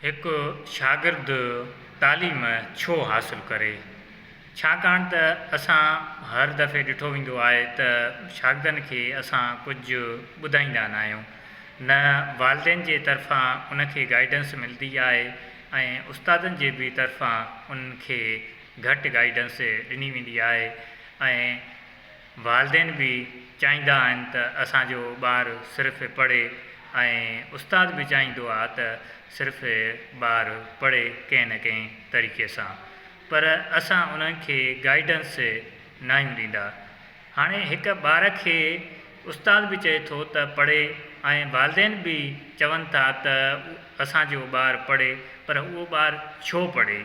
एक शागिर्द तालीम छो हासिल करे। छाकाणि त असां हर दफ़े ॾिठो वेंदो आहे त शागिर्दनि खे असां कुझु ॿुधाईंदा न आहियूं, न वालदेन जे तरफ़ां उनखे गाइडेंस मिलंदी आहे ऐं उस्तादनि जे बि तरफ़ां उनखे घटि गाइडेंस ॾिनी वेंदी आहे ऐं वालदेन बि चाहींदा आहिनि त असांजो ॿारु सिर्फ़ु पढ़े ऐं उस्ताद बि चाहींदो आहे त सिर्फ़ु ॿारु पढ़े कंहिं न कंहिं तरीक़े सां, पर असां उन्हनि खे गाइडेंस न आहियूं ॾींदा। हाणे हिकु ॿार खे उस्ताद बि चए थो त पढ़े ऐं वालदेन बि चवनि था त असांजो ॿारु पढ़े, पर उहो ॿारु छो पढ़े?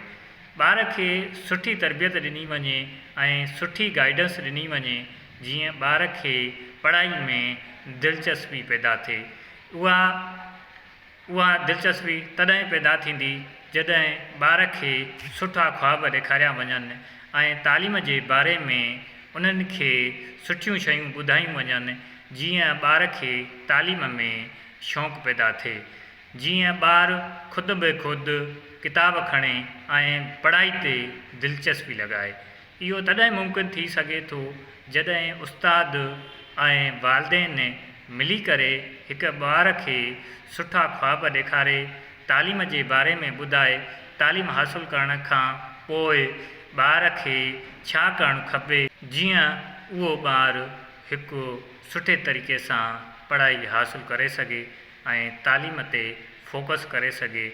ॿार खे सुठी तरबियत ॾिनी वञे ऐं सुठी गाइडेंस ॾिनी वञे जीअं ॿार खे पढ़ाई में दिलचस्पी पैदा थिए। उहा दिलचस्पी तॾहिं पैदा थींदी जॾहिं ॿार खे सुठा ख़्वाब ॾेखारिया वञनि ऐं तालीम जे बारे में उन्हनि खे सुठियूं शयूं ॿुधायूं वञनि, जीअं ॿार खे तालीम में शौक़ु पैदा थिए, जीअं ॿारु ख़ुदि बि ख़ुदि किताब खणे ऐं पढ़ाई ते दिलचस्पी लॻाए। इहो तॾहिं मुमकिन थी सघे थो जॾहिं उस्ताद ऐं वालदेन मिली करे हिकु ॿार खे सुठा ख़्वाब ॾेखारे, तालीम जे बारे में ॿुधाए। तालीम हासिल करण खां पोइ ॿार खे छा करणु खपे जीअं उहो ॿारु हिकु सुठे तरीक़े सां पढ़ाई हासिल करे सघे ऐं तालीम ते फोकस करे सघे।